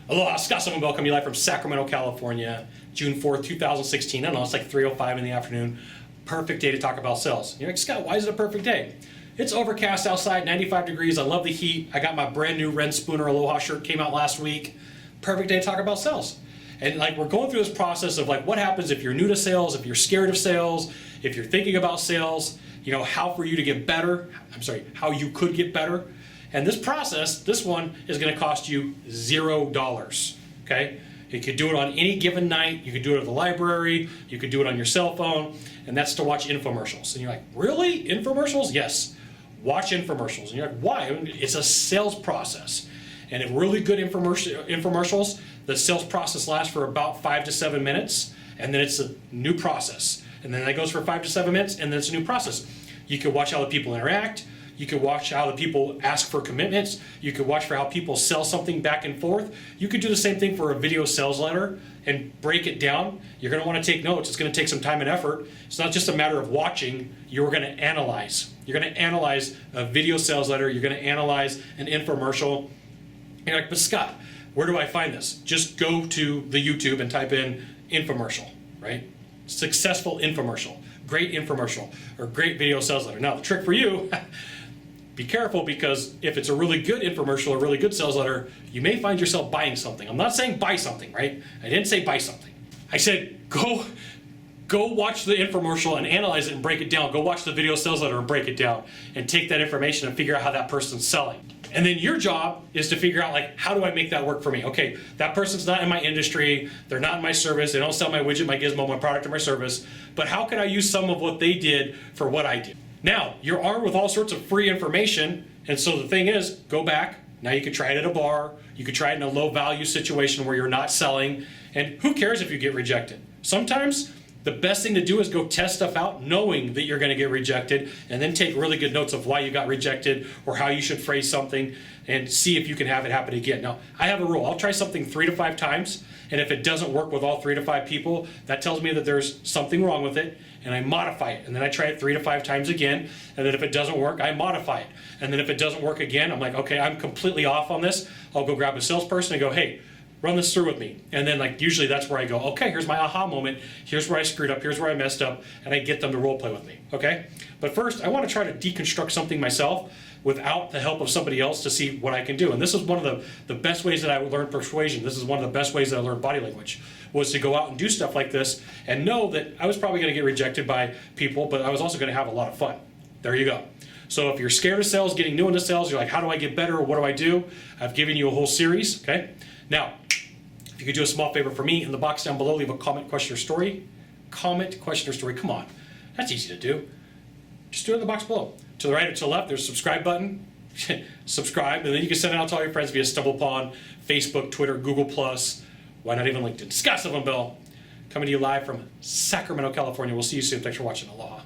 Aloha, Sylvan Bell coming live from Sacramento, California, June 4th, 2016. I don't know, it's like 3:05 in the afternoon. Perfect day to talk about sales. You're like, Scott, why is it a perfect day? It's overcast outside, 95 degrees. I love the heat. I got my brand new Ren Spooner Aloha shirt, came out last week. Perfect day to talk about sales. And like, we're going through this process of like, what happens if you're new to sales, if you're scared of sales, if you're thinking about sales, you know, how for you to get better. How you could get better. And this process, this one is going to cost you $0. Okay? You could do it on any given night. You could do it at the library. You could do it on your cell phone. And that's to watch infomercials. And you're like, really? Infomercials? Yes. Watch infomercials. And you're like, why? It's a sales process. And if really good infomercials, the sales process lasts for about 5 to 7 minutes. And then it's a new process. And then that goes for 5 to 7 minutes. And then it's a new process. You can watch how the people interact. You can watch how the people ask for commitments. You can watch for how people sell something back and forth. You could do the same thing for a video sales letter and break it down. You're going to want to take notes. It's going to take some time and effort. It's not just a matter of watching. You're going to analyze. You're going to analyze a video sales letter. You're going to analyze an infomercial. And you're like, but Scott, where do I find this? Just go to the YouTube and type in infomercial, right? Successful infomercial, great infomercial, or great video sales letter. Now, the trick for you, be careful, because if it's a really good infomercial or really good sales letter, you may find yourself buying something. I'm not saying buy something, right? I didn't say buy something. I said go watch the infomercial and analyze it and break it down. Go watch the video sales letter and break it down and take that information and figure out how that person's selling. And then your job is to figure out, like, how do I make that work for me? Okay, that person's not in my industry, they're not in my service, they don't sell my widget, my gizmo, my product, or my service, but how can I use some of what they did for what I did? Now, you're armed with all sorts of free information, and so the thing is, go back. Now you could try it at a bar, you could try it in a low value situation where you're not selling, and who cares if you get rejected? Sometimes the best thing to do is go test stuff out knowing that you're going to get rejected, and then take really good notes of why you got rejected or how you should phrase something and see if you can have it happen again. Now, I have a rule. I'll try something 3 to 5 times, and if it doesn't work with all 3 to 5 people, that tells me that there's something wrong with it, and I modify it. And then I try it 3 to 5 times again, and then if it doesn't work, I modify it. And then if it doesn't work again, I'm like, okay, I'm completely off on this. I'll go grab a salesperson and go, hey, run this through with me. And then, like, usually that's where I go, okay, here's my aha moment, here's where I screwed up, here's where I messed up, and I get them to role play with me, okay? But first, I want to try to deconstruct something myself without the help of somebody else to see what I can do. And this is one of the best ways that I learned persuasion. This is one of the best ways that I learned body language, was to go out and do stuff like this and know that I was probably going to get rejected by people, but I was also going to have a lot of fun. There you go. So if you're scared of sales, getting new into sales, you're like, how do I get better? What do I do? I've given you a whole series, okay? Now, if you could do a small favor for me, in the box down below, leave a comment, question, or story. Comment, question, or story. Come on. That's easy to do. Just do it in the box below. To the right or to the left, there's a subscribe button. Subscribe, and then you can send it out to all your friends via StumbleUpon, Facebook, Twitter, Google+, why not even LinkedIn. Sylvan Bell, coming to you live from Sacramento, California. We'll see you soon. Thanks for watching. Aloha.